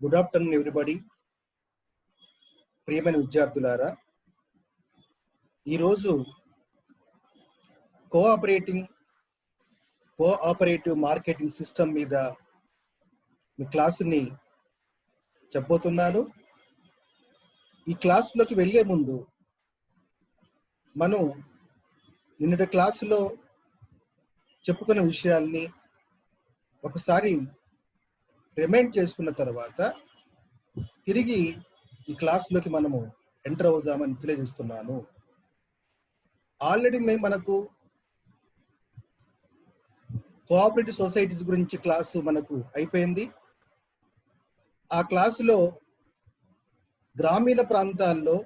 Good afternoon everybody. ప్రియమైన విద్యార్థులారా, ఈరోజు కోఆపరేటివ్ మార్కెటింగ్ సిస్టమ్ మీద మీ క్లాసుని చెప్పబోతున్నాను. ఈ క్లాసులోకి వెళ్ళే ముందు మనం నిన్నటి క్లాసులో చెప్పుకున్న విషయాల్ని ఒకసారి రిమైండ్ చేసుకున్న తర్వాత తిరిగి ఈ క్లాస్లోకి మనము ఎంటర్ అవుదామని తెలియజేస్తున్నాను. ఆల్రెడీ మనకు కోఆపరేటివ్ సొసైటీస్ గురించి క్లాసు మనకు అయిపోయింది. ఆ క్లాసులో గ్రామీణ ప్రాంతాల్లో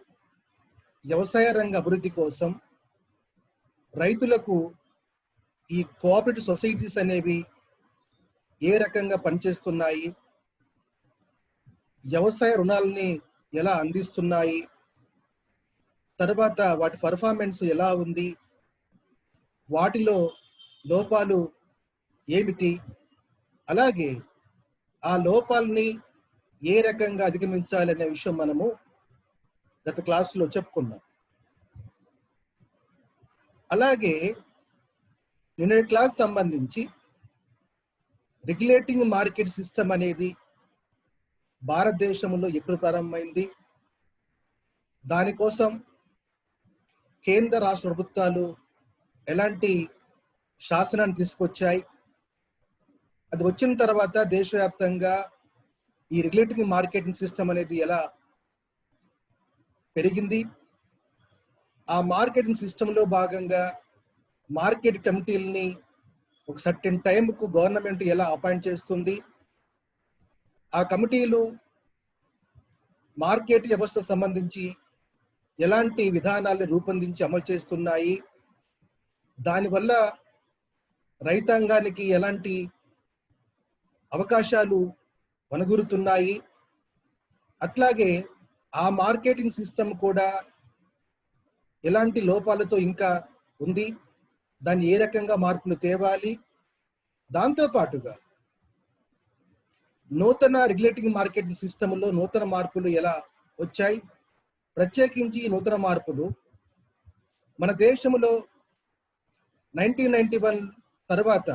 వ్యవసాయ రంగ అభివృద్ధి కోసం రైతులకు ఈ కోఆపరేటివ్ సొసైటీస్ అనేవి ఏ రకంగా పనిచేస్తున్నాయి, వ్యవసాయ రుణాలని ఎలా అందిస్తున్నాయి, తర్వాత వాటి పర్ఫార్మెన్స్ ఎలా ఉంది, వాటిలో లోపాలు ఏమిటి, అలాగే ఆ లోపాలని ఏ రకంగా అధిగమించాలనే విషయం మనము గత క్లాసులో చెప్పుకున్నాం. అలాగే నిన్న క్లాస్ సంబంధించి రెగ్యులేటింగ్ మార్కెట్ సిస్టమ్ అనేది భారతదేశంలో ఎప్పుడు ప్రారంభమైంది, దానికోసం కేంద్ర రాష్ట్ర ప్రభుత్వాలు ఎలాంటి శాసనాన్ని తీసుకొచ్చాయి, అది వచ్చిన తర్వాత దేశవ్యాప్తంగా ఈ రెగ్యులేటింగ్ మార్కెటింగ్ సిస్టమ్ అనేది ఎలా పెరిగింది, ఆ మార్కెటింగ్ సిస్టంలో భాగంగా మార్కెట్ కమిటీలని ఒక సర్టెన్ టైంకు గవర్నమెంట్ ఎలా అపాయింట్ చేస్తుంది, ఆ కమిటీలు మార్కెట్ వ్యవస్థ సంబంధించి ఎలాంటి విధానాలను రూపొందించి అమలు చేస్తున్నాయి, దానివల్ల రైతాంగానికి ఎలాంటి అవకాశాలు వనగూరుతున్నాయి, అట్లాగే ఆ మార్కెటింగ్ సిస్టమ్ కూడా ఎలాంటి లోపాలతో ఇంకా ఉంది, దాన్ని ఏ రకంగా మార్పులు తేవాలి, దాంతోపాటుగా నూతన రెగ్యులేటింగ్ మార్కెటింగ్ సిస్టంలో నూతన మార్పులు ఎలా వచ్చాయి, ప్రత్యేకించి నూతన మార్పులు మన దేశంలో 1991 తర్వాత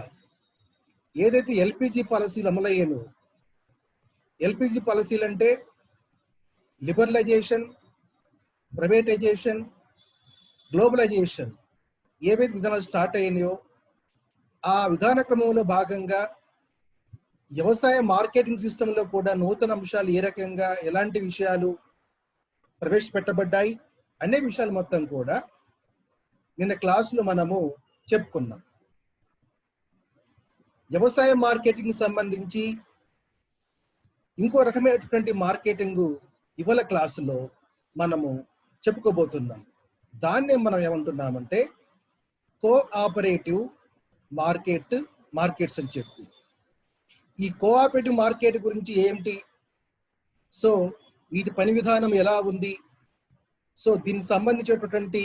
ఏదైతే ఎల్పిజి పాలసీలు అమలయ్యానో, ఎల్పిజి పాలసీలు అంటే లిబరలైజేషన్, ప్రైవేటైజేషన్, గ్లోబలైజేషన్ ఏవైతే విధానాలు స్టార్ట్ అయినాయో ఆ విధాన క్రమంలో భాగంగా వ్యవసాయ మార్కెటింగ్ సిస్టంలో కూడా నూతన అంశాలు ఏ రకంగా ఎలాంటి విషయాలు ప్రవేశపెట్టబడ్డాయి అనే విషయాలు మొత్తం కూడా నిన్న క్లాసులో మనము చెప్పుకున్నాం. వ్యవసాయ మార్కెటింగ్ సంబంధించి ఇంకో రకమైనటువంటి మార్కెటింగ్ ఇవాళ క్లాసులో మనము చెప్పుకోబోతున్నాం. దాన్నే మనం ఏమంటున్నామంటే కోఆపరేటివ్ మార్కెట్స్ అని చెప్పి. ఈ కోఆపరేటివ్ మార్కెట్ గురించి ఏంటి, సో వీటి పని విధానం ఎలా ఉంది, సో దీనికి సంబంధించినటువంటి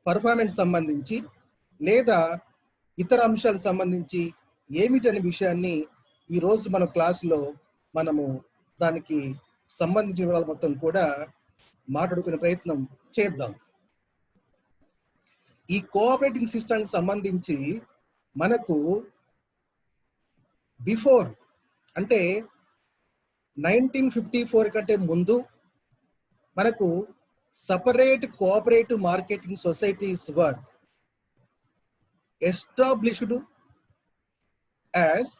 పర్ఫార్మెన్స్ సంబంధించి లేదా ఇతర అంశాలకు సంబంధించి ఏమిటి అనే విషయాన్ని ఈరోజు మన క్లాసులో మనము దానికి సంబంధించిన వివరాలు మొత్తం కూడా మాట్లాడుకునే ప్రయత్నం చేద్దాం. ఈ కోఆపరేటింగ్ సిస్టమ్కి సంబంధించి మనకు బిఫోర్ అంటే 1954 కంటే ముందు మనకు separate cooperative marketing societies were established as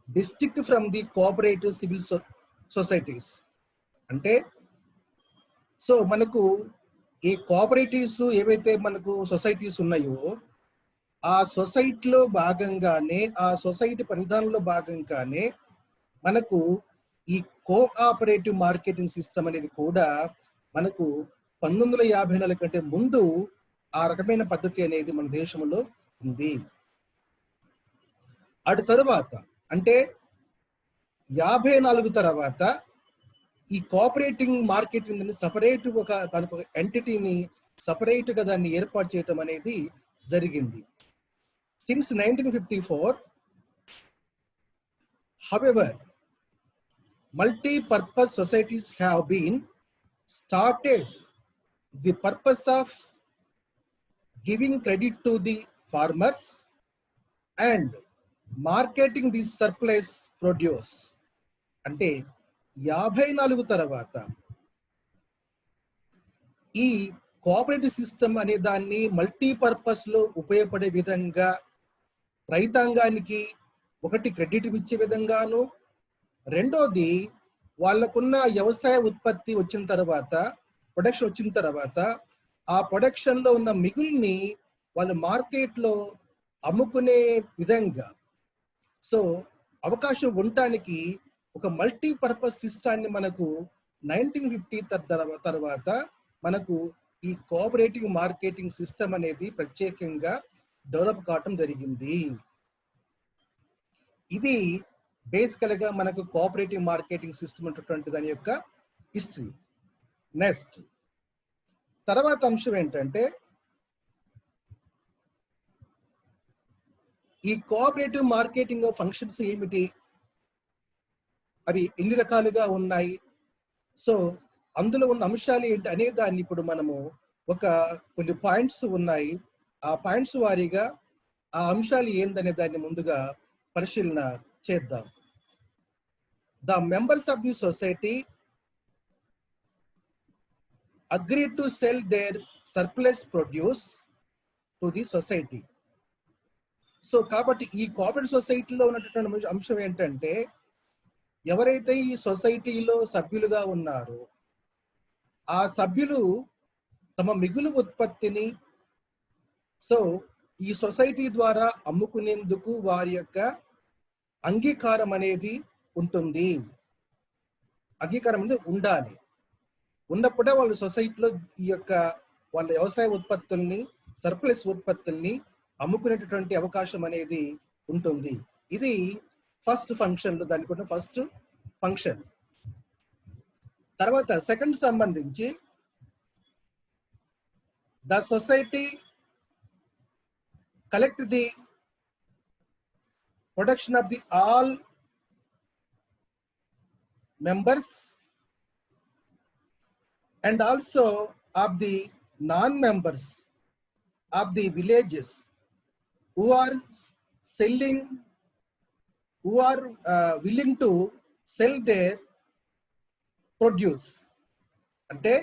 distinct from the cooperative civil societies. అంటే సో మనకు ఈ కోఆపరేటివ్స్ ఏవైతే మనకు సొసైటీస్ ఉన్నాయో ఆ సొసైటీలో భాగంగానే, ఆ సొసైటీ పరిధానంలో భాగంగానే మనకు ఈ కోఆపరేటివ్ మార్కెటింగ్ సిస్టమ్ అనేది కూడా మనకు 1954 కంటే ముందు ఆ రకమైన పద్ధతి అనేది మన దేశంలో ఉంది. అటు తరువాత అంటే 54 తర్వాత ఈ కోఆపరేటివ్ మార్కెటింగ్ సపరేట్ దానికి ఒక ఎంటిటీని సపరేట్గా దాన్ని ఏర్పాటు చేయటం అనేది జరిగింది. Since 1954, however, multi-purpose societies have been started. The purpose of giving credit to the farmers and marketing the surplus produce. అంటే 54 తర్వాత ఈ కోఆపరేటివ్ సిస్టమ్ అనే దాన్ని మల్టీపర్పస్ లో ఉపయోగపడే విధంగా రైతాంగానికి ఒకటి క్రెడిట్ ఇచ్చే విధంగాను, రెండోది వాళ్ళకున్న వ్యవసాయ ఉత్పత్తి వచ్చిన తర్వాత ప్రొడక్షన్ వచ్చిన తర్వాత ఆ ప్రొడక్షన్ లో ఉన్న మిగుల్ని వాళ్ళు మార్కెట్ లో అమ్ముకునే విధంగా సో అవకాశం ఉండటానికి ఒక మల్టీపర్పస్ సిస్టాన్ని మనకు 1950 తర్వాత మనకు ఈ కోఆపరేటివ్ మార్కెటింగ్ సిస్టమ్ అనేది ప్రత్యేకంగా డెవలప్ కావటం జరిగింది. ఇది బేసికల్ గా మనకు కోఆపరేటివ్ మార్కెటింగ్ సిస్టమ్ అనేటువంటి దాని యొక్క హిస్టరీ. నెక్స్ట్ తర్వాత అంశం ఏంటంటే ఈ కోఆపరేటివ్ మార్కెటింగ్ ఫంక్షన్స్ ఏమిటి, అవి ఎన్ని రకాలుగా ఉన్నాయి, సో అందులో ఉన్న అంశాలు ఏంటి అనే దాన్ని ఇప్పుడు మనము కొన్ని పాయింట్స్ ఉన్నాయి, ఆ పాయింట్స్ వారీగా ఆ అంశాలు ఏందనే దాన్ని ముందుగా పరిశీలన చేద్దాం. The members of the society agree to sell their surplus produce to the society. So కాబట్టి ఈ కోఆపరేటివ్ సొసైటీలో ఉన్నటువంటి అంశం ఏంటంటే ఎవరైతే ఈ సొసైటీలో సభ్యులుగా ఉన్నారో ఆ సభ్యులు తమ మిగులు ఉత్పత్తిని సో ఈ సొసైటీ ద్వారా అమ్ముకునేందుకు వారి యొక్క అంగీకారం అనేది ఉంటుంది. అంగీకారం అనేది ఉండాలి. ఉన్నప్పుడే వాళ్ళు సొసైటీలో ఈ యొక్క వాళ్ళ వ్యవసాయ ఉత్పత్తుల్ని సర్ప్లస్ ఉత్పత్తుల్ని అమ్ముకునేటటువంటి అవకాశం అనేది ఉంటుంది. ఇది ఫస్ట్ ఫంక్షన్ లో దానికి ఉన్న ఫస్ట్ ఫంక్షన్. తర్వాత సెకండ్ సంబంధించి the society collect the production of the all members and also of the non members of the villages who are willing to sell their produce. అంటే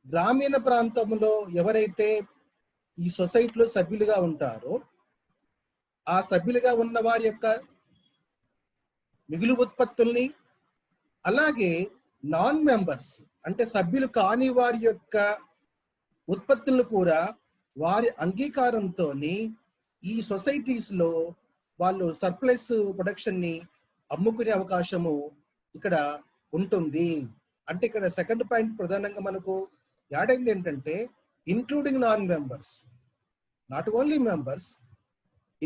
గ్రామీణ ప్రాంతంలో ఎవరైతే ఈ సొసైటీలో సభ్యులుగా ఉంటారో ఆ సభ్యులుగా ఉన్న వారి యొక్క మిగులు ఉత్పత్తుల్ని, అలాగే నాన్ మెంబర్స్ అంటే సభ్యులు కాని వారి యొక్క ఉత్పత్తులను కూడా వారి అంగీకారంతో ఈ సొసైటీస్ లో వాళ్ళు సర్ప్లస్ ప్రొడక్షన్ ని అమ్ముకునే అవకాశము ఇక్కడ ఉంటుంది. అంటే ఇక్కడ సెకండ్ పాయింట్ ప్రధానంగా మనకు యాడ్ అయింది ఏంటంటే including non members, not only members,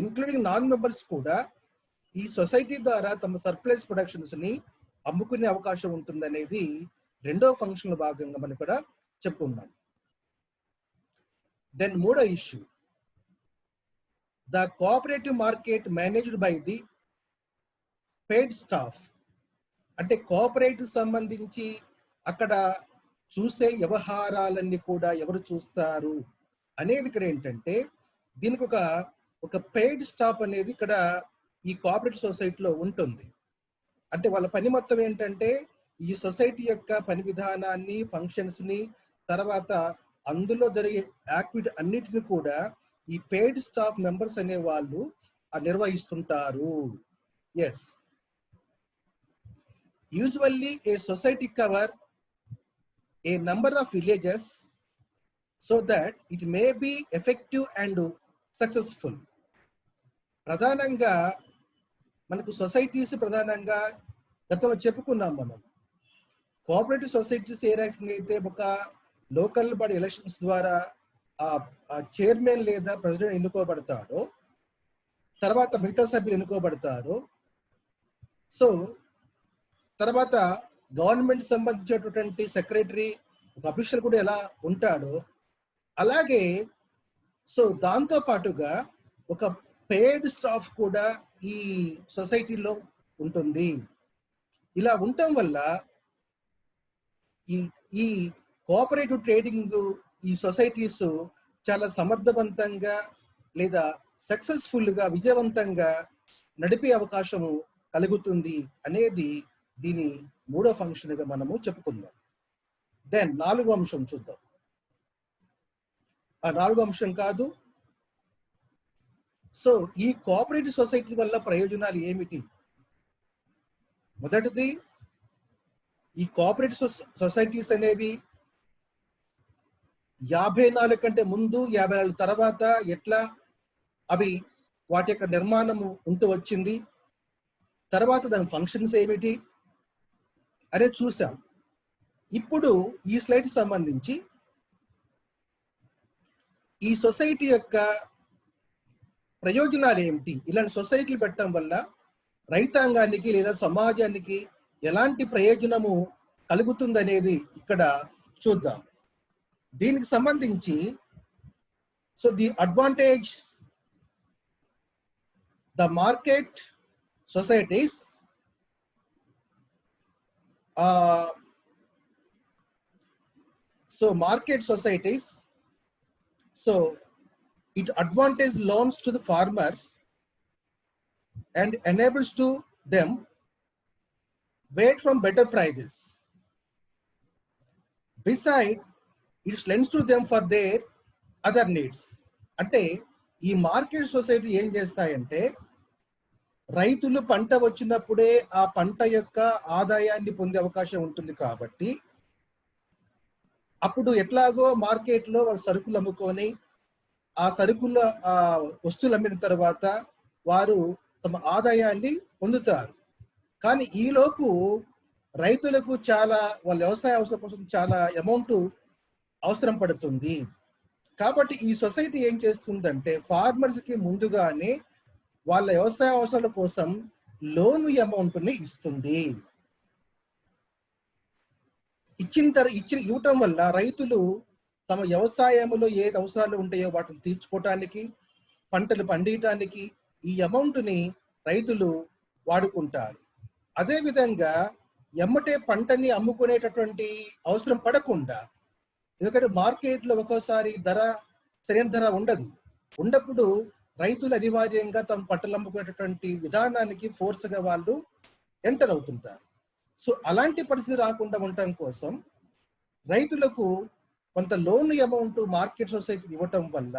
including non members కూడా ఈ సొసైటీ ద్వారా తమ సర్ప్లస్ ప్రొడక్షన్స్ ని అమ్ముకునే అవకాశం ఉంటుంది అనేది రెండో ఫంక్షన్ భాగంగా మనం ఇక్కడ చెప్పుకున్నాం. దెన్ మూడో issue, the cooperative market managed by the paid staff. అంటే కోఆపరేటివ్ సంబంధించి అక్కడ చూసే వ్యవహారాలన్నీ కూడా ఎవరు చూస్తారు అనేది ఇక్కడ ఏంటంటే దీనికి ఒక పెయిడ్ స్టాఫ్ అనేది ఇక్కడ ఈ కోఆపరేటివ్ సొసైటీలో ఉంటుంది. అంటే వాళ్ళ పని మొత్తం ఏంటంటే ఈ సొసైటీ యొక్క పని విధానాన్ని, ఫంక్షన్స్ ని, తర్వాత అందులో జరిగే యాక్టివిటీ అన్నిటిని కూడా ఈ పెయిడ్ స్టాఫ్ మెంబర్స్ అనే వాళ్ళు నిర్వహిస్తుంటారు. Yes, usually a society cover a number of villages so that it may be effective and successful. ప్రధానంగా మనకు సొసైటీస్ ప్రధానంగా గతంలో చెప్పుకున్నాం మనం. కోఆపరేటివ్ సొసైటీస్ ఏ రకంగా అయితే ఒక లోకల్ బాడీ ఎలక్షన్స్ ద్వారా చైర్మన్ లేదా ప్రెసిడెంట్ ఎన్నుకోబడతాడో, తర్వాత మిగతా సభ్యులు ఎన్నుకోబడతారు, సో తర్వాత గవర్నమెంట్ సంబంధించినటువంటి సెక్రటరీ ఒక అఫీషియల్ కూడా ఎలా ఉంటాడో అలాగే సో దాంతో పాటుగా ఒక పెయిడ్ స్టాఫ్ కూడా ఈ సొసైటీలో ఉంటుంది. ఇలా ఉండటం వల్ల ఈ ఈ కోఆపరేటివ్ ట్రేడింగ్ ఈ సొసైటీస్ చాలా సమర్థవంతంగా లేదా సక్సెస్ఫుల్గా విజయవంతంగా నడిపే అవకాశము కలుగుతుంది అనేది దీని మూడో ఫంక్షన్గా మనము చెప్పుకుందాం. దెన్ 4వ అంశం చూద్దాం. ఆ 4వ అంశం కాదు. సో ఈ కోఆపరేటివ్ సొసైటీ వల్ల ప్రయోజనాలు ఏమిటి? మొదటిది, ఈ కోఆపరేటివ్ సొసైటీస్ అనేవి 54 కంటే ముందు 54 తర్వాత ఎట్లా అవి వాటి యొక్క నిర్మాణము ఉంటూ వచ్చింది, తర్వాత దాని ఫంక్షన్స్ ఏమిటి అనేది చూసాం. ఇప్పుడు ఈ స్లైడ్ సంబంధించి ఈ సొసైటీ యొక్క ప్రయోజనాలు ఏమిటి, ఇలాంటి సొసైటీలు పెట్టడం వల్ల రైతాంగానికి లేదా సమాజానికి ఎలాంటి ప్రయోజనము కలుగుతుందనేది ఇక్కడ చూద్దాం. దీనికి సంబంధించి so the advantage the market societies so it advantage loans to the farmers and enables to them wait from better prices. Beside, it lends to them for their other needs. అంటే ఈ మార్కెట్ సొసైటీ ఏం చేస్తాయంటే రైతులు పంట వచ్చినప్పుడే ఆ పంట యొక్క ఆదాయాన్ని పొందే అవకాశం ఉంటుంది కాబట్టి అప్పుడు ఎట్లాగో మార్కెట్లో వాళ్ళు సరుకులు అమ్ముకొని ఆ సరుకుల వస్తువులు అమ్మిన తర్వాత వారు తమ ఆదాయాన్ని పొందుతారు. కానీ ఈలోపు రైతులకు చాలా వాళ్ళ వ్యవసాయ అవసరం కోసం చాలా అమౌంట్ అవసరం పడుతుంది. కాబట్టి ఈ సొసైటీ ఏం చేస్తుందంటే ఫార్మర్స్కి ముందుగానే వాళ్ళ వ్యవసాయ అవసరాల కోసం లోన్ అమౌంట్ని ఇస్తుంది. ఇవ్వటం వల్ల రైతులు తమ వ్యవసాయంలో ఏది అవసరాలు ఉంటాయో వాటిని తీర్చుకోవటానికి, పంటలు పండించడానికి ఈ అమౌంట్ని రైతులు వాడుకుంటారు. అదేవిధంగా ఎమ్మటే పంటని అమ్ముకునేటటువంటి అవసరం పడకుండా, ఎందుకంటే మార్కెట్లో ఒక్కోసారి సరైన ధర ఉండప్పుడు రైతులు అనివార్యంగా తమ పంటలు అమ్ముకునేటటువంటి విధానానికి ఫోర్స్గా వాళ్ళు ఎంటర్ అవుతుంటారు. సో అలాంటి పరిస్థితి రాకుండా ఉండటం కోసం రైతులకు కొంత లోన్ అమౌంట్ మార్కెట్ సొసైటీ ఇవ్వటం వల్ల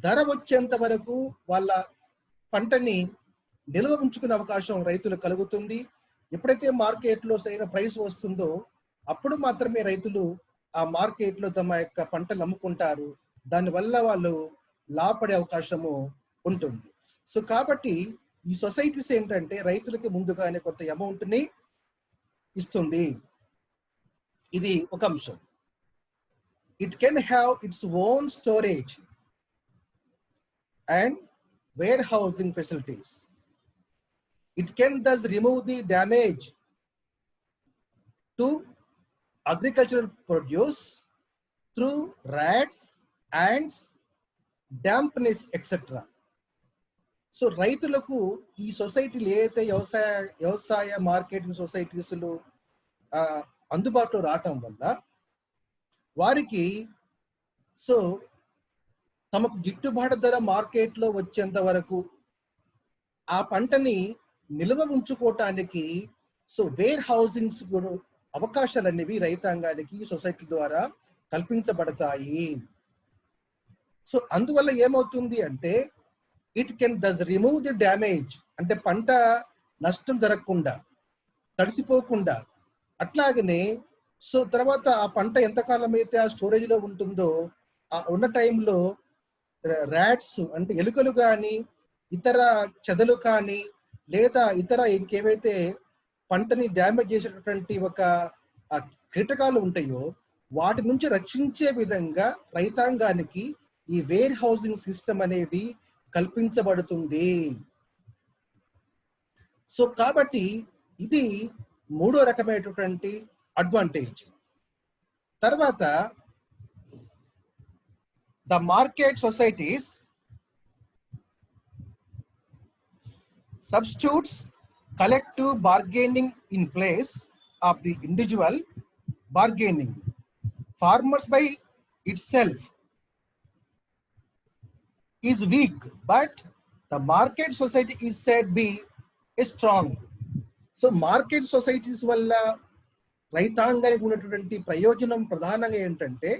ధర వచ్చేంత వరకు వాళ్ళ పంటని నిల్వ ఉంచుకునే అవకాశం రైతులకు కలుగుతుంది. ఎప్పుడైతే మార్కెట్లో సరైన ప్రైస్ వస్తుందో అప్పుడు మాత్రమే రైతులు ఆ మార్కెట్లో తమ యొక్క పంటలు అమ్ముకుంటారు. దానివల్ల వాళ్ళు లాభపడే అవకాశము ఉంటుంది. సో కాబట్టి ఈ సొసైటీస్ ఏంటంటే రైతులకి ముందుగానే కొంత అమౌంట్ని ఇస్తుంది. ఇది ఒక అంశం. It can have its own storage and warehousing facilities. It can thus remove the damage to agricultural produce through rats, ants, dampness, etc. So రైతులకు ఈ సొసైటీలు ఏదైతే వ్యవసాయ మార్కెటింగ్ సొసైటీస్లు అందుబాటులో రావటం వల్ల వారికి సో తమకు గిట్టుబాటు ధర మార్కెట్లో వచ్చేంత వరకు ఆ పంటని నిల్వ ఉంచుకోవటానికి సో వేర్ హౌసింగ్స్ అవకాశాలు అనేవి రైతాంగానికి సొసైటీ ద్వారా కల్పించబడతాయి. సో అందువల్ల ఏమవుతుంది అంటే it can thus remove the damage, అంటే పంట నష్టం జరగకుండా తడిసిపోకుండా, అట్లాగనే సో తర్వాత ఆ పంట ఎంతకాలం అయితే ఆ స్టోరేజ్లో ఉంటుందో ఆ ఉన్న టైంలో ర్యాట్స్ అంటే ఎలుకలు కానీ ఇతర చెదలు కానీ లేదా ఇతర ఇంకేవైతే పంటని డ్యామేజ్ చేసేటటువంటి ఒక కీటకాలు ఉంటాయో వాటి నుంచి రక్షించే విధంగా రైతాంగానికి ఈ వేర్ హౌసింగ్ సిస్టమ్ అనేది కల్పించబడుతుంది. సో కాబట్టి ఇది మూడో రకమైనటువంటి అడ్వాంటేజ్. తర్వాత the market societies substitutes collective bargaining in place of the individual bargaining. Farmers by itself is weak, but the market society is said be strong. So market societies వల్ల రైతాంగానికి ఉన్నటువంటి ప్రయోజనం ప్రధానంగా ఏంటంటే,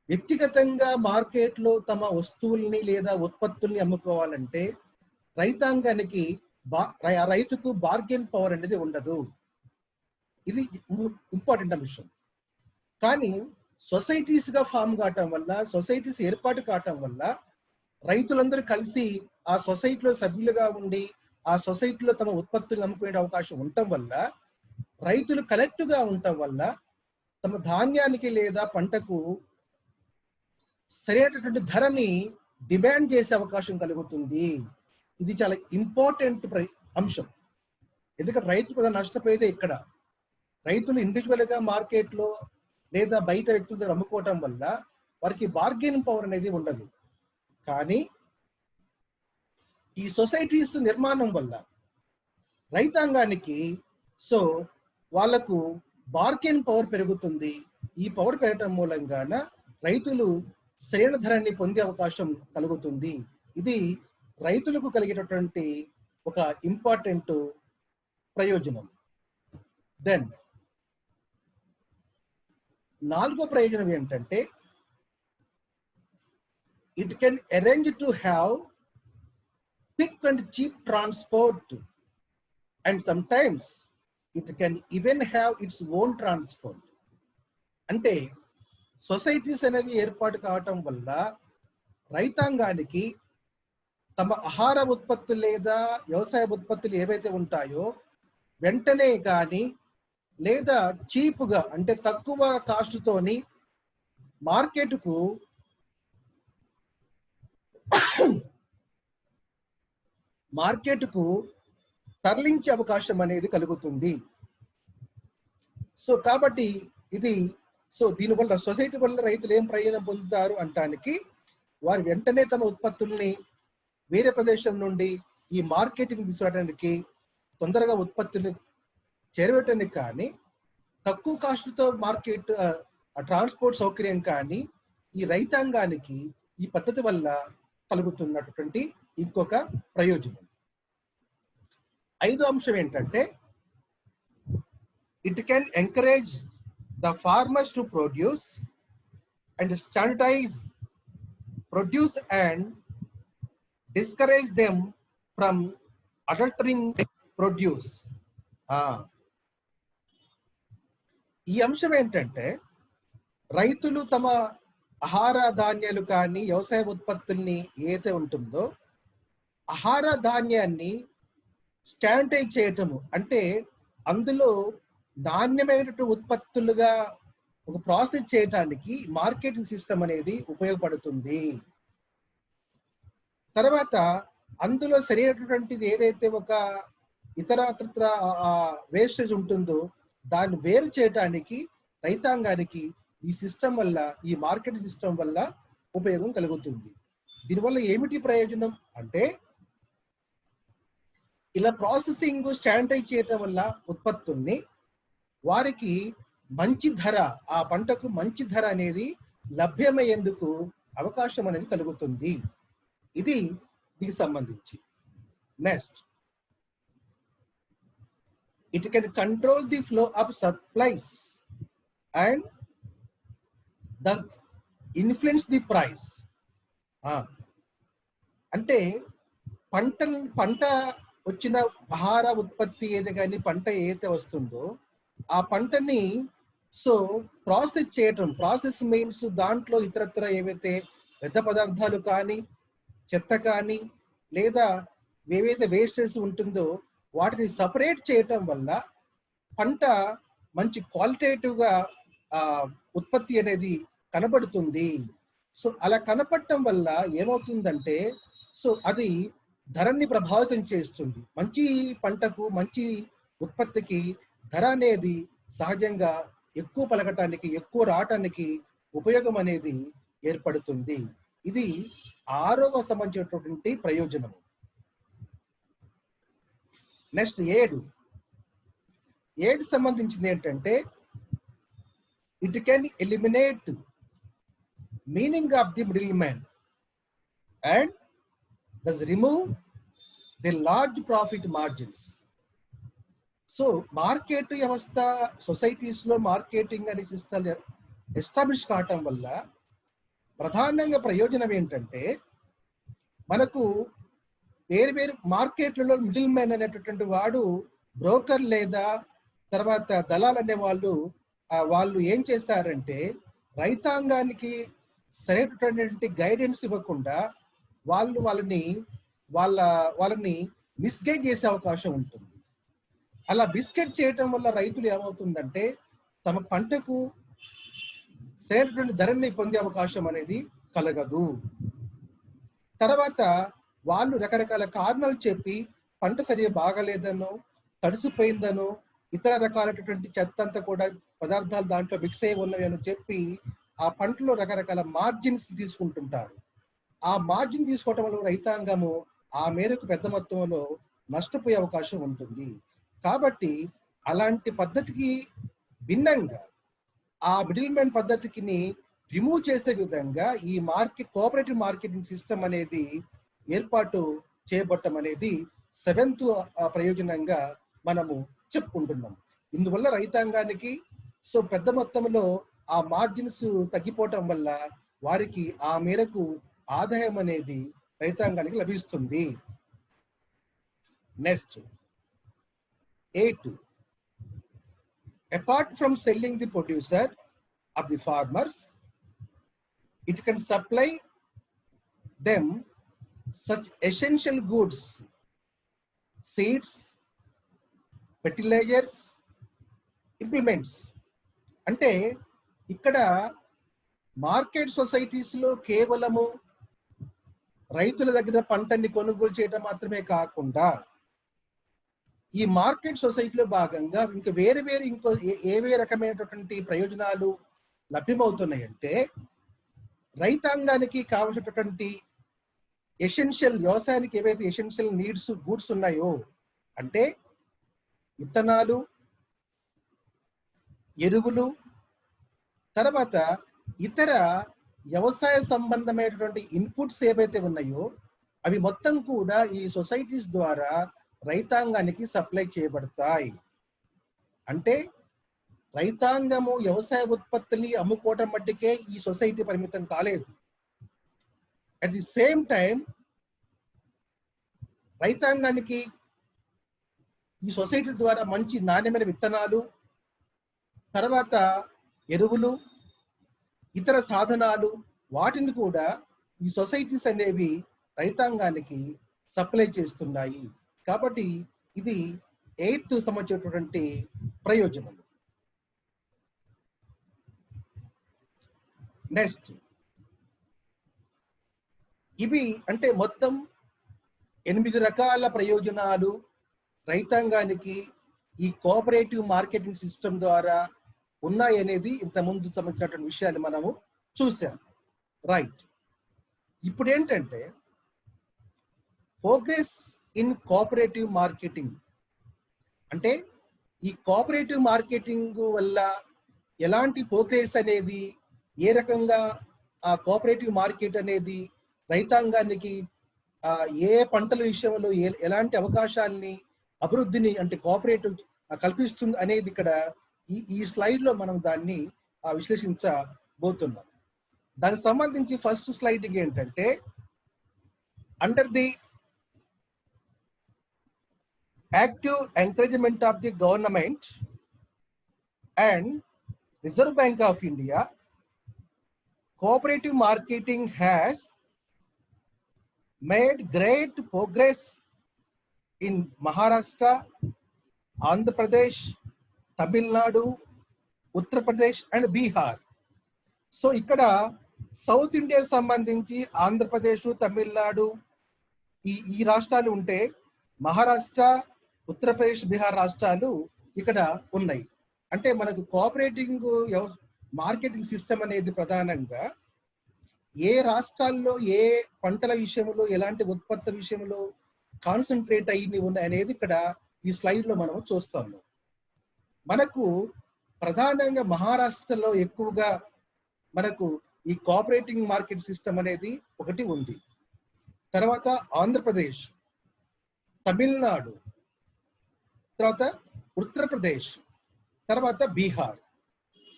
వ్యక్తిగతంగా మార్కెట్లో తమ వస్తువుల్ని లేదా ఉత్పత్తుల్ని అమ్ముకోవాలంటే రైతాంగానికి రైతుకు బార్గెన్ పవర్ అనేది ఉండదు. ఇది ఇంపార్టెంట్ అంశం. కానీ సొసైటీస్ గా ఫామ్ కావటం వల్ల, సొసైటీస్ ఏర్పాటు కావటం వల్ల రైతులందరూ కలిసి ఆ సొసైటీలో సభ్యులుగా ఉండి ఆ సొసైటీలో తమ ఉత్పత్తులు అమ్ముకునే అవకాశం ఉండటం వల్ల, రైతులు కలెక్టివ్ గా ఉండటం వల్ల తమ ధాన్యానికి లేదా పంటకు సరైనటువంటి ధరని డిమాండ్ చేసే అవకాశం కలుగుతుంది. ఇది చాలా ఇంపార్టెంట్ అంశం. ఎందుకంటే రైతులు కూడా నష్టపోయేదే ఇక్కడ. రైతులు ఇండివిజువల్ గా మార్కెట్లో లేదా బయట వ్యక్తుల దగ్గర అమ్ముకోవటం వల్ల వారికి బార్గెనింగ్ పవర్ అనేది ఉండదు. కానీ ఈ సొసైటీస్ నిర్మాణం వల్ల రైతాంగానికి వాళ్లకు బార్గెనింగ్ పవర్ పెరుగుతుంది. ఈ పవర్ పెరగటం మూలంగాన రైతులు సరైన ధరని పొందే అవకాశం కలుగుతుంది. ఇది రైతులకు కలిగేటటువంటి ఒక ఇంపార్టెంట్ ప్రయోజనం. దెన్ నాలుగో ప్రయోజనం ఏంటంటే, it can arrange to have quick and cheap transport and some times it can even have its own transport. అంటే సొసైటీస్ అనేవి ఏర్పాటు కావటం వల్ల రైతాంగానికి తమ ఆహార ఉత్పత్తులు లేదా వ్యవసాయ ఉత్పత్తులు ఏవైతే ఉంటాయో వెంటనే కానీ లేదా చీప్గా అంటే తక్కువ కాస్ట్తోని మార్కెట్కు తరలించే అవకాశం అనేది కలుగుతుంది. కాబట్టి ఇది దీనివల్ల సొసైటీ వల్ల రైతులు ఏం ప్రయోజనం పొందుతారు అంటానికి, వారు వెంటనే తమ ఉత్పత్తుల్ని వేరే ప్రదేశం నుండి ఈ మార్కెటింగ్ తీసుకోవడానికి, తొందరగా ఉత్పత్తుల్ని చేరవేయటానికి కానీ, తక్కువ కాస్ట్తో మార్కెట్ ట్రాన్స్పోర్ట్ సౌకర్యం కానీ ఈ రైతాంగానికి ఈ పద్ధతి వల్ల కలుగుతున్నటువంటి ఇంకొక ప్రయోజనం. ఐదో అంశం ఏంటంటే, it can encourage the farmers to produce and standardize produce and discourage them from adultering produce. ఈ అంశం ఏంటంటే, రైతులు తమ ఆహార ధాన్యాలు కానీ వ్యవసాయ ఉత్పత్తుల్ని ఏదైతే ఉంటుందో ఆహార ధాన్యాన్ని స్టాండర్డైజ్ చేయటము, అంటే అందులో నాణ్యమైనటువంటి ఉత్పత్తులుగా ఒక ప్రాసెస్ చేయడానికి మార్కెటింగ్ సిస్టమ్ అనేది ఉపయోగపడుతుంది. తర్వాత అందులో సరైనటువంటిది ఏదైతే ఒక ఇతరత్ర వేస్టేజ్ ఉంటుందో దాన్ని వేరు చేయడానికి రైతాంగానికి ఈ సిస్టమ్ వల్ల, ఈ మార్కెటింగ్ సిస్టమ్ వల్ల ఉపయోగం కలుగుతుంది. దీనివల్ల ఏమిటి ప్రయోజనం అంటే, ఇలా ప్రాసెసింగ్ స్టాండర్డైజ్ చేయటం వల్ల ఉత్పత్తుల్ని వారికి మంచి ధర, ఆ పంటకు మంచి ధర అనేది లభ్యమయ్యేందుకు అవకాశం అనేది కలుగుతుంది. ఇది దీనికి సంబంధించి. Next, it can control the flow of supplies and thus influence the price. అంటే పంట వచ్చిన ఆహార ఉత్పత్తి ఏది కానీ పంట ఏదైతే వస్తుందో ఆ పంటని ప్రాసెస్ చేయటం, ప్రాసెస్ మీన్స్ దాంట్లో ఇతరత్ర ఏవైతే వ్యర్థ పదార్థాలు కానీ చెత్త కానీ లేదా ఏవైతే వేస్టేజ్ ఉంటుందో వాటిని సపరేట్ చేయటం వల్ల పంట మంచి క్వాలిటేటివ్గా ఉత్పత్తి అనేది కనబడుతుంది. అలా కనపడటం వల్ల ఏమవుతుందంటే అది ధరని ప్రభావితం చేస్తుంది. మంచి పంటకు, మంచి ఉత్పత్తికి ధర అనేది సహజంగా ఎక్కువ పలకటానికి, ఎక్కువ రావటానికి ఉపయోగం అనేది ఏర్పడుతుంది. ఇది 6వ సంబంధించినటువంటి ప్రయోజనము. నెక్స్ట్ 7 సంబంధించింది ఏంటంటే it can eliminate meaning of the middle man and does remove the large profit margins. So market వ్యవస్థ సొసైటీస్లో మార్కెటింగ్ అనే సిస్టమ్ ఎస్టాబ్లిష్ కావటం వల్ల ప్రధానంగా ప్రయోజనం ఏంటంటే మనకు వేరు మార్కెట్లలో మిడిల్ మ్యాన్ అనేటటువంటి వాడు బ్రోకర్ లేదా తర్వాత దళాలు అనే వాళ్ళు ఏం చేస్తారంటే రైతాంగానికి సరైనటువంటి గైడెన్స్ ఇవ్వకుండా వాళ్ళని మిస్గైడ్ చేసే అవకాశం ఉంటుంది. అలా మిస్గైడ్ చేయటం వల్ల రైతులు ఏమవుతుందంటే తమ పంటకు సరైనటువంటి ధరని పొందే అవకాశం అనేది కలగదు. తర్వాత వాళ్ళు రకరకాల కారణాలు చెప్పి పంట సరిగా బాగలేదనో తడిసిపోయిందనో ఇతర రకాలైనటువంటి చెత్త అంతా కూడా పదార్థాలు దాంట్లో మిక్స్ అయ్యి ఉన్నవి అని చెప్పి ఆ పంటలో రకరకాల మార్జిన్స్ తీసుకుంటుంటారు. ఆ మార్జిన్ తీసుకోవటం వల్ల రైతాంగము ఆ మేరకు పెద్ద మొత్తంలో నష్టపోయే అవకాశం ఉంటుంది. కాబట్టి అలాంటి పద్ధతికి భిన్నంగా ఆ మిడిల్ మ్యాన్ పద్ధతికి రిమూవ్ చేసే విధంగా ఈ కోఆపరేటివ్ మార్కెటింగ్ సిస్టమ్ అనేది ఏర్పాటు చేయబట్టం అనేది 7th ప్రయోజనంగా మనము చెప్పుకుంటున్నాం. ఇందువల్ల రైతాంగానికి పెద్ద మొత్తంలో ఆ మార్జిన్స్ తగ్గిపోవటం వల్ల వారికి ఆ మేరకు ఆదాయం అనేది రైతాంగానికి లభిస్తుంది. Next 8 apart from selling the producer of the farmers, it can supply them such essential goods, seeds, fertilizers, implements. అంటే ఇక్కడ మార్కెట్ సొసైటీస్లో కేవలము రైతుల దగ్గర పంటని కొనుగోలు చేయడం మాత్రమే కాకుండా ఈ మార్కెట్ సొసైటీలో భాగంగా ఇంకా వేరే ఏవే రకమైనటువంటి ప్రయోజనాలు లభ్యమవుతున్నాయంటే రైతాంగానికి కావలసినటువంటి ఎసెన్షియల్ వ్యవసాయానికి ఏవైతే ఎసెన్షియల్ నీడ్స్ గూడ్స్ ఉన్నాయో అంటే విత్తనాలు, ఎరువులు, తర్వాత ఇతర వ్యవసాయ సంబంధమైనటువంటి ఇన్పుట్స్ ఏవైతే ఉన్నాయో అవి మొత్తం కూడా ఈ సొసైటీస్ ద్వారా రైతాంగానికి సప్లై చేయబడతాయి. అంటే రైతాంగము వ్యవసాయ ఉత్పత్తుల్ని అమ్ముకోవటం మట్టుకే ఈ సొసైటీ పరిమితం కాలేదు. అట్ ది సేమ్ టైం రైతాంగానికి ఈ సొసైటీ ద్వారా మంచి నాణ్యమైన విత్తనాలు, తర్వాత ఎరువులు, ఇతర సాధనాలు వాటిని కూడా ఈ సొసైటీస్ అనేవి రైతాంగానికి సప్లై చేస్తున్నాయి. కాబట్టి ఇది 8th సంబంధించినటువంటి ప్రయోజనం. నెక్స్ట్ ఇవి అంటే మొత్తం 8 రకాల ప్రయోజనాలు రైతాంగానికి ఈ కోఆపరేటివ్ మార్కెటింగ్ సిస్టమ్ ద్వారా ఉన్నాయి అనేది ఇంతకుముందు సంబంధించినటువంటి విషయాలు మనము చూసాం. రైట్, ఇప్పుడు ఏంటంటే ప్రోగ్రెస్ ఇన్ కోఆపరేటివ్ మార్కెటింగ్ అంటే ఈ కోఆపరేటివ్ మార్కెటింగ్ వల్ల ఎలాంటి ప్రోగ్రెస్ అనేది, ఏ రకంగా ఆ కోఆపరేటివ్ మార్కెట్ అనేది రైతాంగానికి ఏ పంటల విషయంలో ఎలాంటి అవకాశాలని అభివృద్ధిని అంటే కోఆపరేటివ్ కల్పిస్తుంది అనేది ఇక్కడ ఈ స్లైడ్లో మనం దాన్ని విశ్లేషించబోతున్నాం. దానికి సంబంధించి ఫస్ట్ స్లైడ్ ఏంటంటే under the active encouragement of the government and Reserve Bank of India, cooperative marketing has made great progress in Maharashtra, Andhra Pradesh, Tamil Nadu, Uttar Pradesh and Bihar. So ikkada South India సంబంధించి ఆంధ్రప్రదేశ్, తమిళనాడు ఈ రాష్ట్రాలు ఉంటే మహారాష్ట్ర, ఉత్తరప్రదేశ్, బీహార్ రాష్ట్రాలు ఇక్కడ ఉన్నాయి. అంటే మనకు cooperating marketing system అనేది ప్రధానంగా ఏ రాష్ట్రాల్లో ఏ పంటల విషయంలో ఎలాంటి ఉత్పత్తి విషయంలో కాన్సన్ట్రేట్ అయ్యి ఉన్నాయి అనేది ఇక్కడ ఈ స్లైడ్లో మనం చూస్తాము. మనకు ప్రధానంగా మహారాష్ట్రలో ఎక్కువగా మనకు ఈ కోఆపరేటింగ్ మార్కెట్ సిస్టమ్ అనేది ఒకటి ఉంది. తర్వాత ఆంధ్రప్రదేశ్, తమిళనాడు, తర్వాత ఉత్తరప్రదేశ్, తర్వాత బీహార్.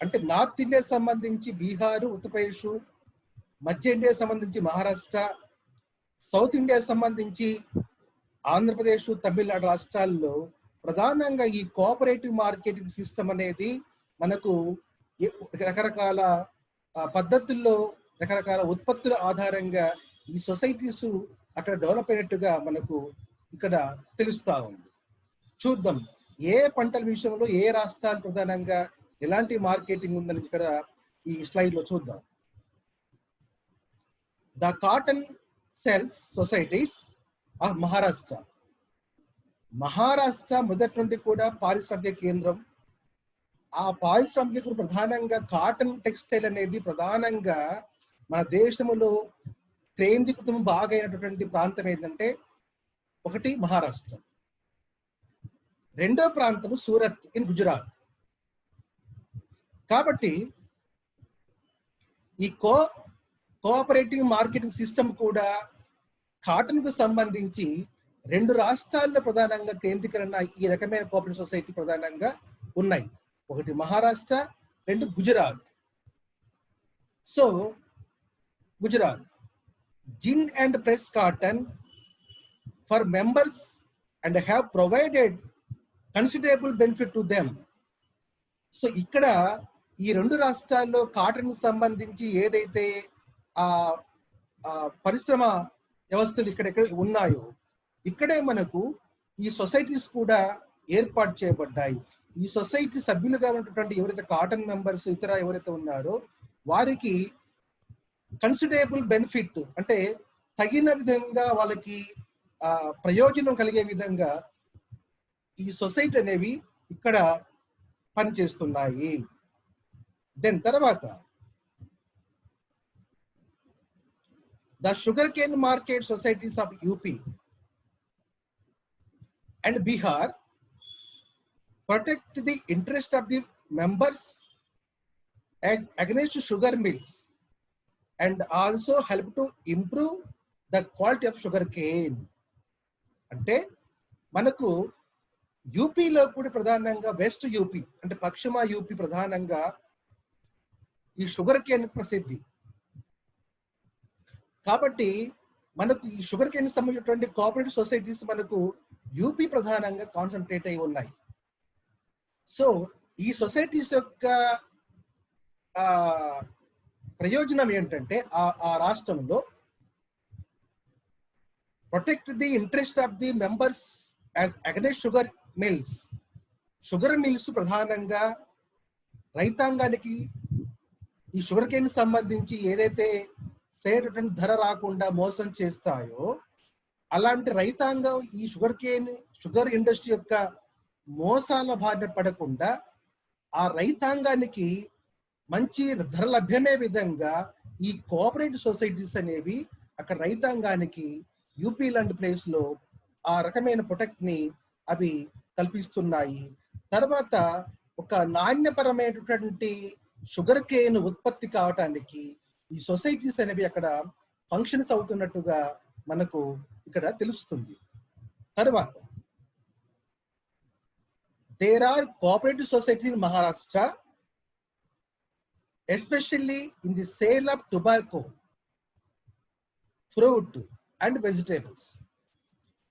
అంటే నార్త్ ఇండియా సంబంధించి బీహార్, ఉత్తరప్రదేశ్, మధ్య ఇండియా సంబంధించి మహారాష్ట్ర, సౌత్ ఇండియా సంబంధించి ఆంధ్రప్రదేశ్, తమిళనాడు రాష్ట్రాల్లో ప్రధానంగా ఈ కోఆపరేటివ్ మార్కెటింగ్ సిస్టమ్ అనేది మనకు రకరకాల పద్ధతుల్లో రకరకాల ఉత్పత్తుల ఆధారంగా ఈ సొసైటీస్ అక్కడ డెవలప్ అయినట్టుగా మనకు ఇక్కడ తెలుస్తా ఉంది. చూద్దాం ఏ పంటల విషయంలో ఏ రాష్ట్రాలు ప్రధానంగా ఎలాంటి మార్కెటింగ్ ఉందని ఇక్కడ ఈ స్లైడ్ లో చూద్దాం. The cotton cells societies of Maharashtra. Maharashtra మొదటి నుండి కూడా పారిశ్రామిక కేంద్రం. ఆ పారిశ్రామిక ప్రధానంగా కాటన్ టెక్స్టైల్ అనేది ప్రధానంగా మన దేశంలో కేంద్రీకృతం బాగా అయినటువంటి ప్రాంతం ఏంటంటే ఒకటి మహారాష్ట్ర, రెండో ప్రాంతం సూరత్ ఇన్ గుజరాత్. కాబట్టి ఈ కోఆపరేటివ్ మార్కెటింగ్ సిస్టమ్ కూడా కాటన్ కు సంబంధించి రెండు రాష్ట్రాల్లో ప్రధానంగా కేంద్రీకరణ ఈ రకమైన కోఆపరేటివ్ సొసైటీ ప్రధానంగా ఉన్నాయి. ఒకటి మహారాష్ట్ర, రెండు Gujarat. So Gujarat gin and press cotton for members and have provided considerable benefit to them. So ఇక్కడ ఈ రెండు రాష్ట్రాల్లో కాటన్ సంబంధించి ఏదైతే పరిశ్రమ వ్యవస్థలు ఇక్కడెక్కడ ఉన్నాయో ఇక్కడే మనకు ఈ సొసైటీస్ కూడా ఏర్పాటు చేయబడ్డాయి. ఈ సొసైటీ సభ్యులుగా ఉన్నటువంటి ఎవరైతే కాటన్ మెంబర్స్ ఇతర ఎవరైతే ఉన్నారో వారికి కన్సిడరబుల్ బెనిఫిట్ అంటే తగిన విధంగా వాళ్ళకి ప్రయోజనం కలిగే విధంగా ఈ సొసైటీ అనేవి ఇక్కడ పనిచేస్తున్నాయి. దెన్ తర్వాత the sugar cane market societies of UP and Bihar protect the interest of the members against sugar mills and also help to improve the quality of sugar cane. అంటే మనకు యూపీలో కూడా ప్రధానంగా వెస్ట్ యూపీ అంటే పశ్చిమ యూపీ ప్రధానంగా ఈ షుగర్ కేన్ ప్రసిద్ధి. కాబట్టి మనకు ఈ షుగర్ కేన్ సంబంధించినటువంటి కోఆపరేటివ్ సొసైటీస్ మనకు యూపీ ప్రధానంగా కాన్సన్ట్రేట్ అయి ఉన్నాయి. సో ఈ సొసైటీస్ యొక్క ప్రయోజనం ఏంటంటే ఆ రాష్ట్రంలో protect the interest of the members as against sugar mills. Sugar mills ప్రధానంగా రైతాంగానికి ఈ షుగర్ కేన్ సంబంధించి ఏదైతే సరైనటువంటి ధర రాకుండా మోసం చేస్తాయో అలాంటి రైతాంగం ఈ షుగర్ ఇండస్ట్రీ యొక్క మోసాల బారిన పడకుండా ఆ రైతాంగానికి మంచి ధర లభ్యమే విధంగా ఈ కోఆపరేటివ్ సొసైటీస్ అనేవి అక్కడ రైతాంగానికి యూపీ లాంటి ప్లేస్ లో ఆ రకమైన ప్రొటెక్ట్ ని అవి కల్పిస్తున్నాయి. తర్వాత ఒక నాణ్యపరమైనటువంటి షుగర్ కేన్ ఉత్పత్తి కావటానికి ఈ సొసైటీస్ అనేవి అక్కడ ఫంక్షన్స్ అవుతున్నట్టుగా మనకు ఇక్కడ తెలుస్తుంది. తర్వాత there are cooperative societies in Maharashtra, especially in the sale of tobacco, fruit and vegetables.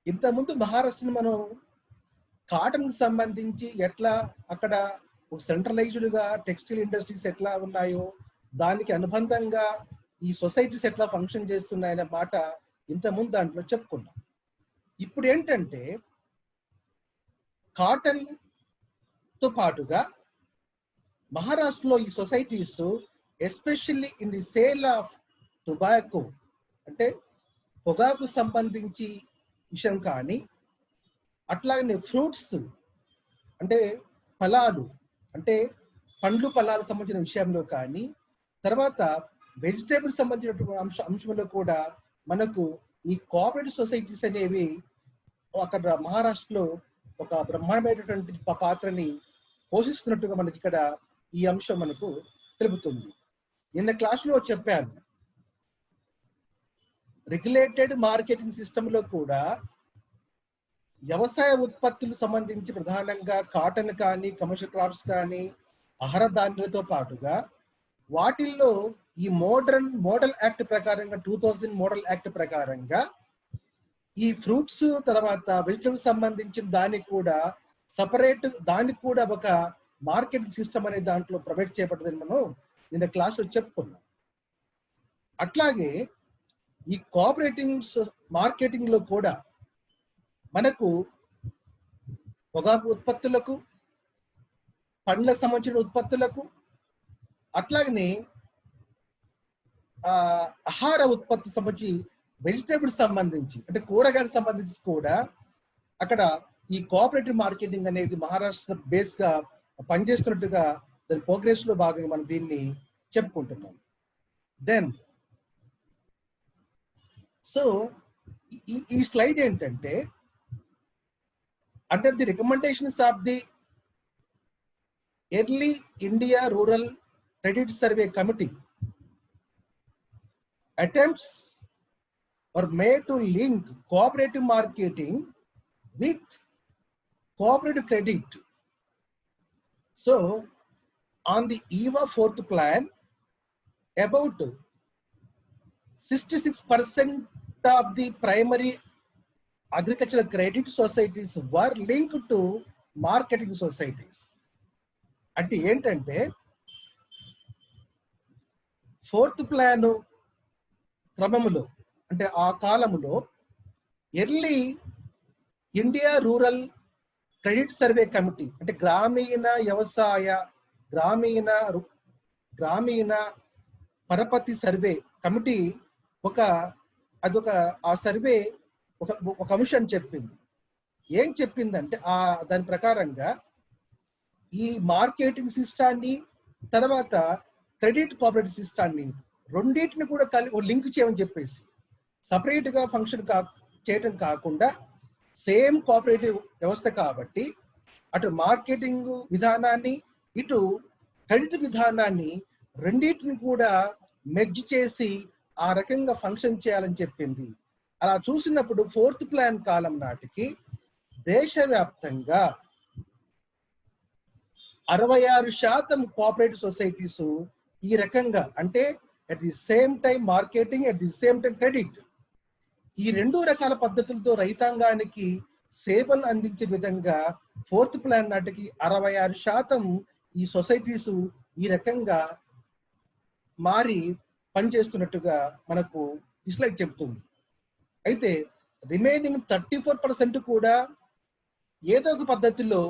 ఇంత ముందు మహారాష్ట్రను మనం కాటన్ సంబంధించి ఎట్లా అక్కడ సెంట్రలైజ్డ్ గా టెక్స్టైల్ ఇండస్ట్రీస్ ఎట్లా ఉన్నాయో దానికి అనుబంధంగా ఈ సొసైటీస్ ఎట్లా ఫంక్షన్ చేస్తున్నాయనే మాట ఇంత ముందు దాంట్లో చెప్పుకున్నాం. ఇప్పుడు ఏంటంటే కాటన్ తో పాటుగా మహారాష్ట్రలో ఈ societies especially in the sale of tobacco అంటే పొగాకు సంబంధించి విషయం కానీ అట్లాగే ఫ్రూట్స్ అంటే ఫలాలు అంటే పండ్లు ఫలాలకు సంబంధించిన విషయంలో కానీ తర్వాత వెజిటేబుల్స్ సంబంధించిన అంశంలో కూడా మనకు ఈ కోఆపరేటివ్ సొసైటీస్ అనేవి అక్కడ మహారాష్ట్రలో ఒక బ్రహ్మాండమైనటువంటి పాత్రని పోషిస్తున్నట్టుగా మనకి ఇక్కడ ఈ అంశం మనకు తెలుపుతుంది. నిన్న క్లాసులో చెప్పాను, రెగ్యులేటెడ్ మార్కెటింగ్ సిస్టంలో కూడా వ్యవసాయ ఉత్పత్తులు సంబంధించి ప్రధానంగా కాటన్ కానీ, కమర్షియల్ క్రాప్స్ కానీ, ఆహార ధాన్యాలతో పాటుగా వాటిల్లో ఈ మోడల్ యాక్ట్ ప్రకారంగా 2000 మోడల్ యాక్ట్ ప్రకారంగా ఈ ఫ్రూట్స్ తర్వాత వెజిటబుల్స్ సంబంధించిన దానికి కూడా సపరేట్, దానికి కూడా ఒక మార్కెటింగ్ సిస్టమ్ అనే దాంట్లో ప్రొవైడ్ చేయబడిందని మనం నిన్న క్లాసులో చెప్పుకున్నాం. అట్లాగే ఈ కోఆపరేటివ్ మార్కెటింగ్ లో కూడా మనకు పొగాకు ఉత్పత్తులకు, పండ్లకు సంబంధించిన ఉత్పత్తులకు, అట్లాగనే ఆహార ఉత్పత్తి సంబంధించి వెజిటేబుల్స్ సంబంధించి అంటే కూరగాయలకు సంబంధించి కూడా అక్కడ ఈ కోఆపరేటివ్ మార్కెటింగ్ అనేది మహారాష్ట్ర బేస్ గా పనిచేస్తున్నట్టుగా దాని ప్రోగ్రెస్ లో భాగంగా మనం దీన్ని చెప్పుకుంటున్నాం. దెన్ సో ఈ స్లైడ్ ఏంటంటే, under the recommendations of the Early India Rural Credit Survey Committee, attempts were made to link cooperative marketing with cooperative credit. So, on the eve of fourth plan, about 66% of the primary agricultural credit societies were linked to marketing societies. అంటే ఏంటంటే, fourth plan క్రమములో అంటే ఆ కాలంలో early India rural credit survey committee అంటే గ్రామీణ వ్యవసాయ గ్రామీణ పరపతి సర్వే కమిటీ ఆ సర్వే ఒక అంశం చెప్పింది. ఏం చెప్పిందంటే దాని ప్రకారంగా ఈ మార్కెటింగ్ సిస్టాన్ని తర్వాత క్రెడిట్ కోఆపరేటివ్ సిస్టాన్ని రెండింటిని కూడా లింక్ చేయమని చెప్పేసి, సపరేట్ గా ఫంక్షన్ చేయటం కాకుండా సేమ్ కోఆపరేటివ్ వ్యవస్థ కాబట్టి అటు మార్కెటింగ్ విధానాన్ని ఇటు క్రెడిట్ విధానాన్ని రెండింటిని కూడా మెర్జ్ చేసి ఆ రకంగా ఫంక్షన్ చేయాలని చెప్పింది. అలా చూసినప్పుడు ఫోర్త్ ప్లాన్ కాలం నాటికి దేశవ్యాప్తంగా 66% కోఆపరేటివ్ సొసైటీస్ ఈ రకంగా అంటే at the same time marketing, at the same time credit, ఈ రెండు రకాల పద్ధతులతో రైతాంగానికి సేవలు అందించే విధంగా ఫోర్త్ ప్లాన్ నాటికి 66% ఈ సొసైటీస్ ఈ రకంగా మారి పనిచేస్తున్నట్టుగా మనకు ఈ స్లైడ్ చెప్తుంది. అయితే రిమైనింగ్ 34% కూడా ఏదో ఒక పద్ధతిలో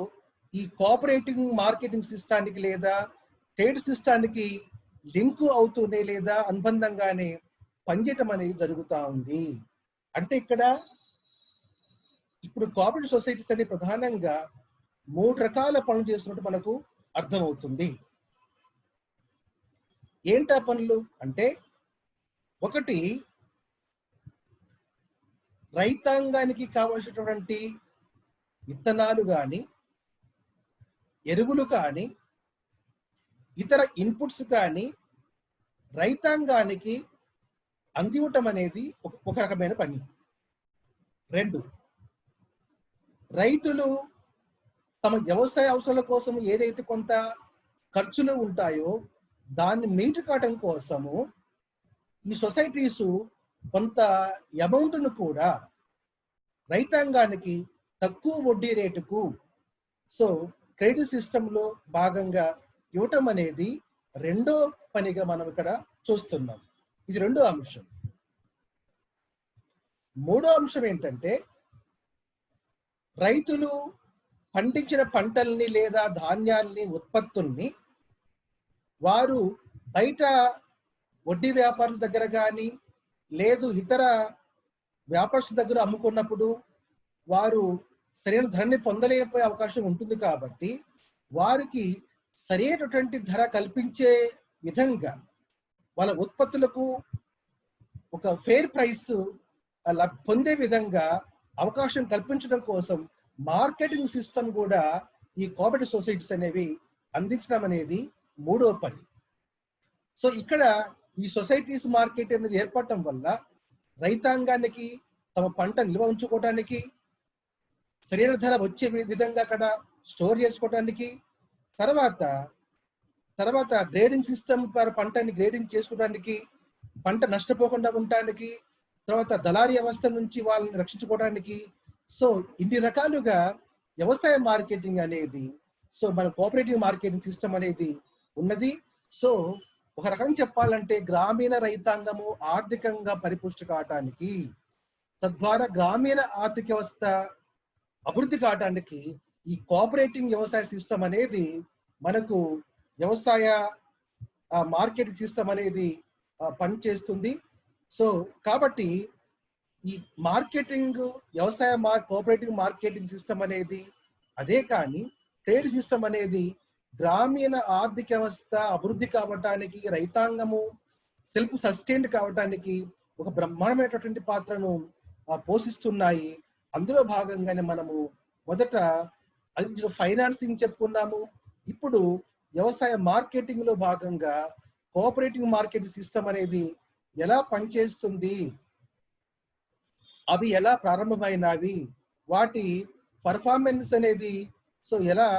ఈ కోఆపరేటివ్ మార్కెటింగ్ సిస్టానికి లేదా ట్రేడ్ సిస్టానికి లింక్ అవుతూనే లేదా అనుబంధంగానే పనిచేయటం అనేది జరుగుతూ ఉంది. అంటే ఇప్పుడు కోఆపరేటివ్ సొసైటీస్ అనేది ప్రధానంగా 3 రకాల పనులు చేస్తున్నట్టు మనకు అర్థమవుతుంది. ఏంటా పనులు అంటే, ఒకటి రైతాంగానికి కావలసినటువంటి విత్తనాలు కానీ, ఎరువులు కానీ, ఇతర ఇన్పుట్స్ కానీ రైతాంగానికి అందివ్వటం అనేది ఒక రకమైన పని. 2, రైతులు తమ వ్యవసాయ అవసరాల కోసం ఏదైతే కొంత ఖర్చులు ఉంటాయో దాన్ని మీట్ కావడం కోసము ఈ సొసైటీస్ కొంత అమౌంట్ను కూడా రైతాంగానికి తక్కువ వడ్డీ రేటుకు క్రెడిట్ సిస్టంలో భాగంగా ఇవ్వటం అనేది రెండో పనిగా మనం ఇక్కడ చూస్తున్నాం. ఇది రెండో అంశం. మూడో అంశం ఏంటంటే, రైతులు పండించిన పంటల్ని లేదా ధాన్యాల్ని, ఉత్పత్తుల్ని వారు బయట వడ్డీ వ్యాపారుల దగ్గర కానీ లేదు ఇతర వ్యాపారస్తుల దగ్గర అమ్ముకున్నప్పుడు వారు సరైన ధరని పొందలేకపోయే అవకాశం ఉంటుంది. కాబట్టి వారికి సరైనటువంటి ధర కల్పించే విధంగా వాళ్ళ ఉత్పత్తులకు ఒక ఫెయిర్ ప్రైస్ పొందే విధంగా అవకాశం కల్పించడం కోసం మార్కెటింగ్ సిస్టమ్ కూడా ఈ కోఆపరేటివ్ సొసైటీస్ అనేవి అందించడం అనేది మూడో పని. సో ఇక్కడ ఈ సొసైటీస్ మార్కెట్ అనేది ఏర్పడటం వల్ల రైతాంగానికి తమ పంట నిల్వ ఉంచుకోవడానికి, సరైన ధర వచ్చే విధంగా అక్కడ స్టోర్ చేసుకోవడానికి, తర్వాత తర్వాత గ్రేడింగ్ సిస్టమ్ పంటని గ్రేడింగ్ చేసుకోవడానికి, పంట నష్టపోకుండా ఉండటానికి, తర్వాత దళారీ వ్యవస్థ నుంచి వాళ్ళని రక్షించుకోవడానికి. సో ఇన్ని రకాలుగా వ్యవసాయ మార్కెటింగ్ అనేది, సో మన కోఆపరేటివ్ మార్కెటింగ్ సిస్టమ్ అనేది ఉన్నది. సో ఒక రకంగా చెప్పాలంటే గ్రామీణ రైతాంగము ఆర్థికంగా పరిపుష్టి కావటానికి, తద్వారా గ్రామీణ ఆర్థిక వ్యవస్థ అభివృద్ధి కావటానికి ఈ కోఆపరేటివ్ వ్యవసాయ సిస్టమ్ అనేది మనకు వ్యవసాయ మార్కెటింగ్ సిస్టమ్ అనేది పనిచేస్తుంది. సో కాబట్టి ఈ మార్కెటింగ్ వ్యవసాయ కోఆపరేటివ్ మార్కెటింగ్ సిస్టమ్ అనేది అదే కానీ ట్రేడ్ సిస్టమ్ అనేది గ్రామీణ ఆర్థిక వ్యవస్థ అభివృద్ధి కావటానికి, రైతాంగము సెల్ఫ్ సస్టైన్డ్ కావటానికి ఒక బ్రహ్మాండమైనటువంటి పాత్రను పోషిస్తున్నాయి. అందులో భాగంగానే మనము మొదట ఫైనాన్సింగ్ చెప్పుకున్నాము. ఇప్పుడు వ్యవసాయ మార్కెటింగ్ లో భాగంగా కోఆపరేటివ్ మార్కెటింగ్ సిస్టమ్ అనేది ఎలా పనిచేస్తుంది, అవి ఎలా ప్రారంభమైనవి, వాటి పర్ఫార్మెన్స్ అనేది సో ఎలా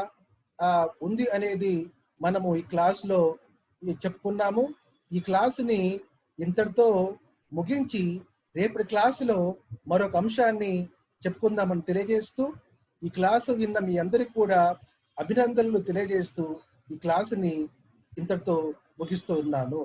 ఉంది అనేది మనము ఈ క్లాస్లో చెప్పుకున్నాము. ఈ క్లాసుని ఇంతటితో ముగించి రేపటి క్లాసులో మరొక అంశాన్ని చెప్పుకుందామని తెలియజేస్తూ, ఈ క్లాసు విన్న మీ అందరికీ కూడా అభినందనలు తెలియజేస్తూ ఈ క్లాసుని ఇంతటితో ముగిస్తూ ఉన్నాను.